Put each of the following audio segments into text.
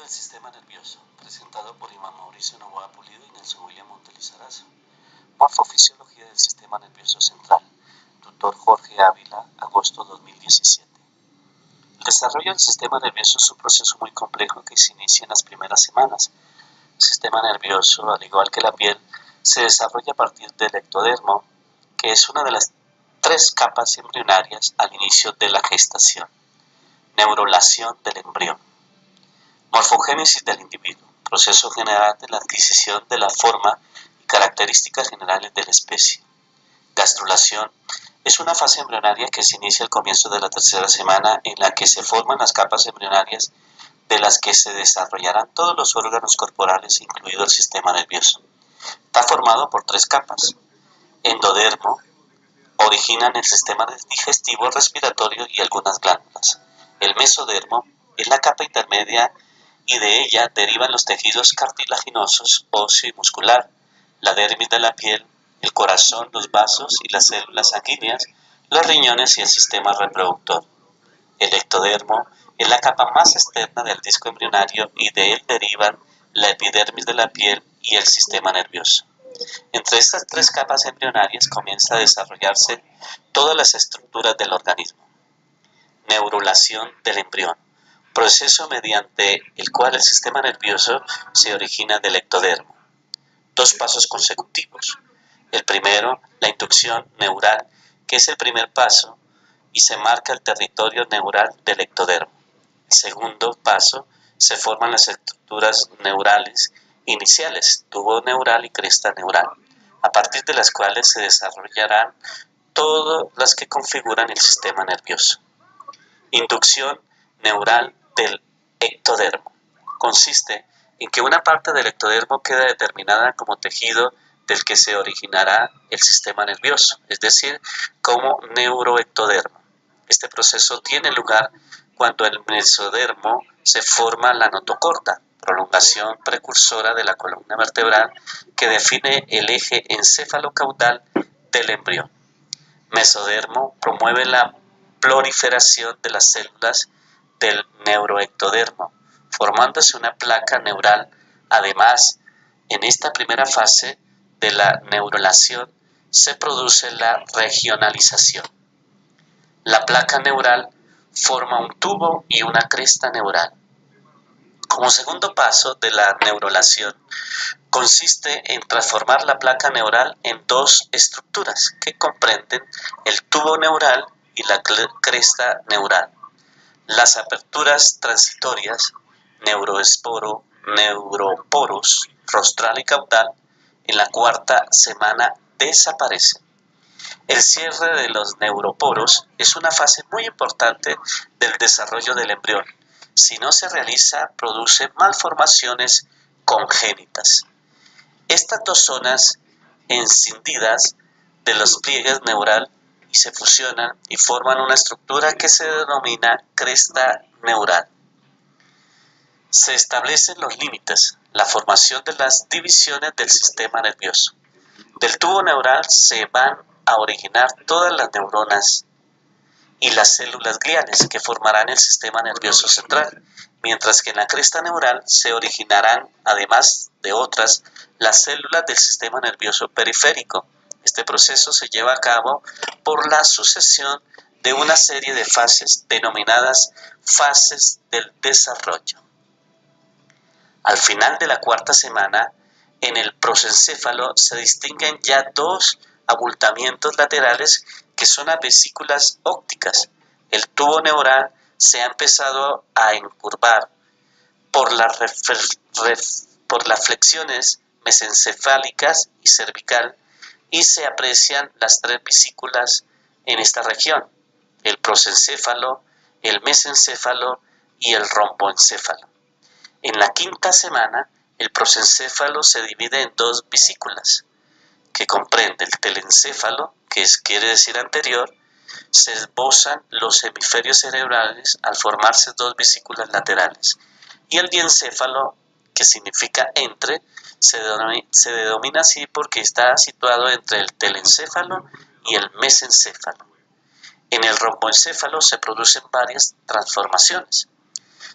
del sistema nervioso, presentado por Iván Mauricio Novoa Pulido y Nelson William Montelizarazo. Morfofisiología del sistema nervioso central, Dr. Jorge Ávila, agosto 2017. El desarrollo del sistema nervioso es un proceso muy complejo que se inicia en las primeras semanas. El sistema nervioso, al igual que la piel, se desarrolla a partir del ectodermo, que es una de las 3 capas embrionarias al inicio de la gestación. Neurulación del embrión. Morfogénesis del individuo, proceso general de la adquisición de la forma y características generales de la especie. Gastrulación es una fase embrionaria que se inicia al comienzo de la 3ª semana, en la que se forman las capas embrionarias de las que se desarrollarán todos los órganos corporales, incluido el sistema nervioso. Está formado por 3 capas. Endodermo, originan el sistema digestivo, respiratorio y algunas glándulas. El mesodermo es la capa intermedia y de ella derivan los tejidos cartilaginosos, óseo y muscular, la dermis de la piel, el corazón, los vasos y las células sanguíneas, los riñones y el sistema reproductor. El ectodermo es la capa más externa del disco embrionario y de él derivan la epidermis de la piel y el sistema nervioso. Entre estas 3 capas embrionarias comienza a desarrollarse todas las estructuras del organismo. Neurulación del embrión, proceso mediante el cual el sistema nervioso se origina del ectodermo. 2 pasos consecutivos. El primero, la inducción neural, que es el primer paso y se marca el territorio neural del ectodermo. El segundo paso, se forman las estructuras neurales iniciales, tubo neural y cresta neural, a partir de las cuales se desarrollarán todas las que configuran el sistema nervioso. Inducción neural del ectodermo. Consiste en que una parte del ectodermo queda determinada como tejido del que se originará el sistema nervioso, es decir, como neuroectodermo. Este proceso tiene lugar cuando el mesodermo se forma la notocorda, prolongación precursora de la columna vertebral que define el eje encéfalo-caudal del embrión. Mesodermo promueve la proliferación de las células del neuroectodermo, formándose una placa neural. Además, en esta primera fase de la neurulación se produce la regionalización. La placa neural forma un tubo y una cresta neural. Como segundo paso de la neurulación, consiste en transformar la placa neural en 2 estructuras que comprenden el tubo neural y la cresta neural. Las aperturas transitorias, neuroesporo, neuroporos, rostral y caudal, en la 4ª semana desaparecen. El cierre de los neuroporos es una fase muy importante del desarrollo del embrión. Si no se realiza, produce malformaciones congénitas. Estas 2 zonas escindidas de los pliegues neural y se fusionan y forman una estructura que se denomina cresta neural. Se establecen los límites, la formación de las divisiones del sistema nervioso. Del tubo neural se van a originar todas las neuronas y las células gliales que formarán el sistema nervioso central, mientras que en la cresta neural se originarán, además de otras, las células del sistema nervioso periférico. Este proceso se lleva a cabo por la sucesión de una serie de fases denominadas fases del desarrollo. Al final de la 4ª semana, en el prosencéfalo se distinguen ya 2 abultamientos laterales que son las vesículas ópticas. El tubo neural se ha empezado a encurvar por las flexiones mesencefálicas y cervical y se aprecian las 3 vesículas en esta región: el prosencéfalo, el mesencéfalo y el romboencéfalo. En la 5ª semana, el prosencéfalo se divide en 2 vesículas, que comprende el telencéfalo, que quiere decir anterior. Se esbozan los hemisferios cerebrales al formarse 2 vesículas laterales, y el diencéfalo, que significa entre, se denomina así porque está situado entre el telencéfalo y el mesencéfalo. En el romboencéfalo se producen varias transformaciones.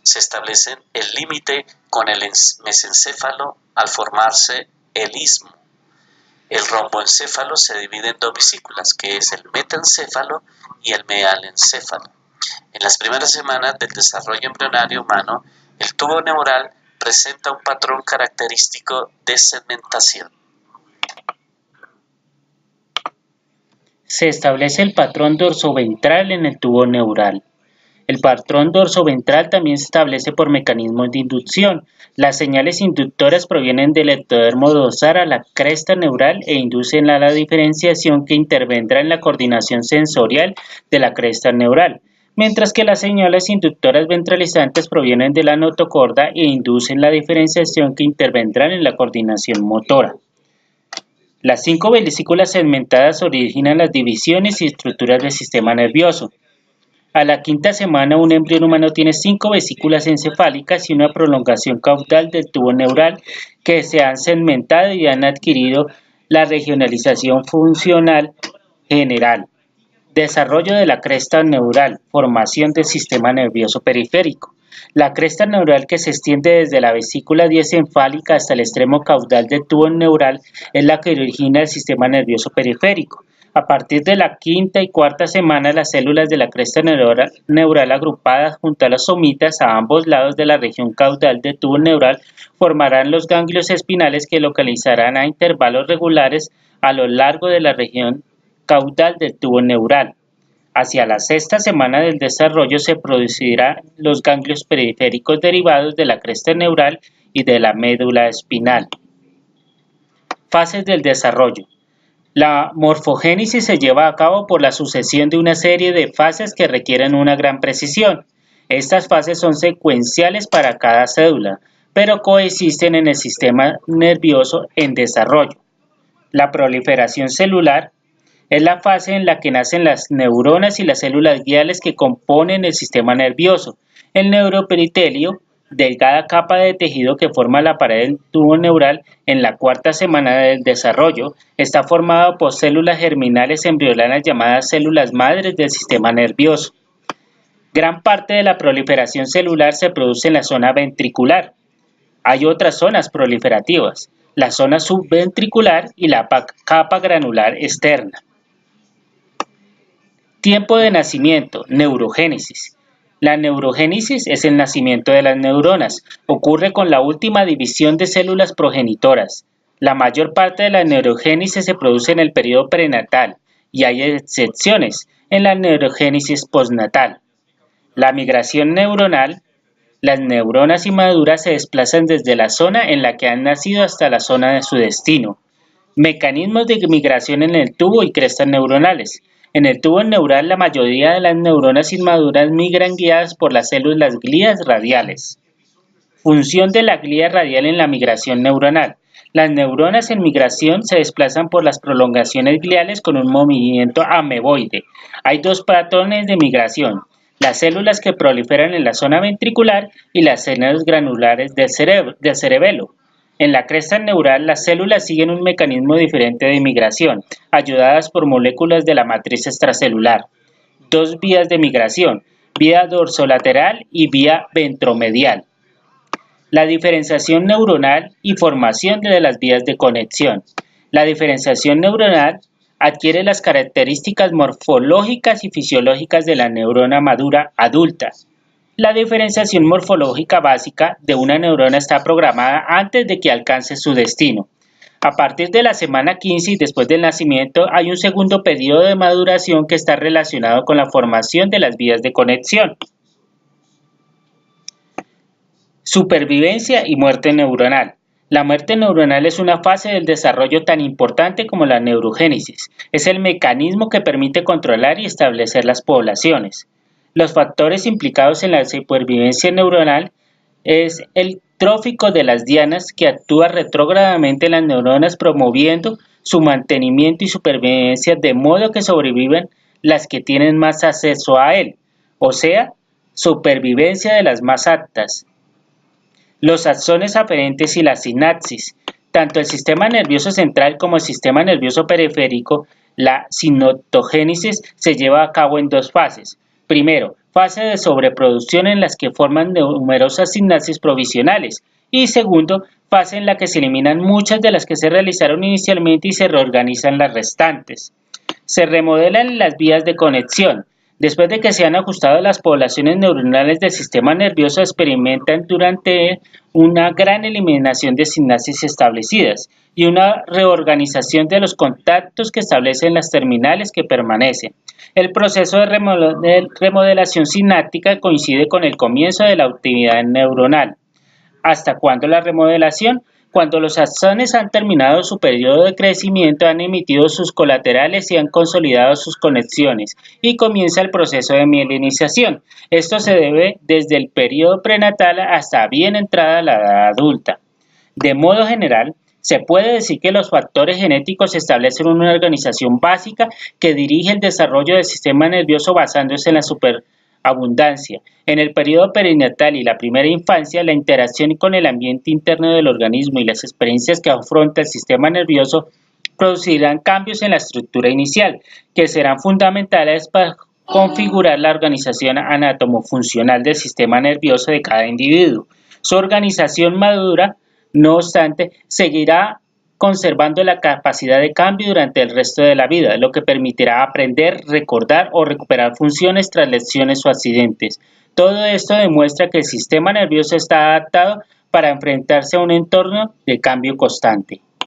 Se establece el límite con el mesencéfalo al formarse el istmo. El romboencéfalo se divide en dos vesículas, que es el metaencéfalo y el mealencéfalo. En las primeras semanas del desarrollo embrionario humano, el tubo neural presenta un patrón característico de segmentación. Se establece el patrón dorsoventral en el tubo neural. El patrón dorsoventral también se establece por mecanismos de inducción. Las señales inductoras provienen del ectodermo dorsal a la cresta neural e inducen a la diferenciación que intervendrá en la coordinación sensorial de la cresta neural, mientras que las señales inductoras ventralizantes provienen de la notocorda e inducen la diferenciación que intervendrán en la coordinación motora. Las 5 vesículas segmentadas originan las divisiones y estructuras del sistema nervioso. A la quinta semana, un embrión humano tiene 5 vesículas encefálicas y una prolongación caudal del tubo neural que se han segmentado y han adquirido la regionalización funcional general. Desarrollo de la cresta neural, formación del sistema nervioso periférico. La cresta neural, que se extiende desde la vesícula diencefálica hasta el extremo caudal del tubo neural, es la que origina el sistema nervioso periférico. A partir de la quinta y cuarta semana, las células de la cresta neural agrupadas junto a las somitas a ambos lados de la región caudal del tubo neural formarán los ganglios espinales que localizarán a intervalos regulares a lo largo de la región caudal del tubo neural. Hacia la sexta semana del desarrollo se producirán los ganglios periféricos derivados de la cresta neural y de la médula espinal. Fases del desarrollo. La morfogénesis se lleva a cabo por la sucesión de una serie de fases que requieren una gran precisión. Estas fases son secuenciales para cada célula, pero coexisten en el sistema nervioso en desarrollo. La proliferación celular es la fase en la que nacen las neuronas y las células gliales que componen el sistema nervioso. El neuroperitelio, delgada capa de tejido que forma la pared del tubo neural en la cuarta semana del desarrollo, está formado por células germinales embrionales llamadas células madres del sistema nervioso. Gran parte de la proliferación celular se produce en la zona ventricular. Hay otras zonas proliferativas, la zona subventricular y la capa granular externa. Tiempo de nacimiento, neurogénesis. La neurogénesis es el nacimiento de las neuronas. Ocurre con la última división de células progenitoras. La mayor parte de la neurogénesis se produce en el periodo prenatal y hay excepciones en la neurogénesis postnatal. La migración neuronal. Las neuronas inmaduras se desplazan desde la zona en la que han nacido hasta la zona de su destino. Mecanismos de migración en el tubo y crestas neuronales. En el tubo neural, la mayoría de las neuronas inmaduras migran guiadas por las células glías radiales. Función de la glía radial en la migración neuronal. Las neuronas en migración se desplazan por las prolongaciones gliales con un movimiento ameboide. Hay dos patrones de migración: las células que proliferan en la zona ventricular y las células granulares del cerebelo. En la cresta neural, las células siguen un mecanismo diferente de migración, ayudadas por moléculas de la matriz extracelular. Dos vías de migración: vía dorsolateral y vía ventromedial. La diferenciación neuronal y formación de las vías de conexión. La diferenciación neuronal adquiere las características morfológicas y fisiológicas de la neurona madura adulta. La diferenciación morfológica básica de una neurona está programada antes de que alcance su destino. A partir de la semana 15 y después del nacimiento hay un segundo periodo de maduración que está relacionado con la formación de las vías de conexión. Supervivencia y muerte neuronal. La muerte neuronal es una fase del desarrollo tan importante como la neurogénesis. Es el mecanismo que permite controlar y establecer las poblaciones. Los factores implicados en la supervivencia neuronal es el trófico de las dianas, que actúa retrógradamente en las neuronas promoviendo su mantenimiento y supervivencia de modo que sobreviven las que tienen más acceso a él, o sea, supervivencia de las más aptas. Los axones aferentes y la sinapsis. Tanto el sistema nervioso central como el sistema nervioso periférico, la sinaptogénesis se lleva a cabo en dos fases. Primero, fase de sobreproducción en las que forman numerosas sinapsis provisionales, y segundo, fase en la que se eliminan muchas de las que se realizaron inicialmente y se reorganizan las restantes. Se remodelan las vías de conexión. Después de que se han ajustado las poblaciones neuronales del sistema nervioso, experimentan durante una gran eliminación de sinapsis establecidas y una reorganización de los contactos que establecen las terminales que permanecen. El proceso de remodelación sináptica coincide con el comienzo de la actividad neuronal. ¿Hasta cuándo la remodelación? Cuando los axones han terminado su periodo de crecimiento, han emitido sus colaterales y han consolidado sus conexiones, y comienza el proceso de mielinización. Esto se debe desde el periodo prenatal hasta bien entrada la edad adulta. De modo general, se puede decir que los factores genéticos establecen una organización básica que dirige el desarrollo del sistema nervioso basándose en la superabundancia. En el periodo perinatal y la primera infancia, la interacción con el ambiente interno del organismo y las experiencias que afronta el sistema nervioso producirán cambios en la estructura inicial, que serán fundamentales para configurar la organización anatomofuncional del sistema nervioso de cada individuo. Su organización madura, no obstante, seguirá conservando la capacidad de cambio durante el resto de la vida, lo que permitirá aprender, recordar o recuperar funciones tras lesiones o accidentes. Todo esto demuestra que el sistema nervioso está adaptado para enfrentarse a un entorno de cambio constante.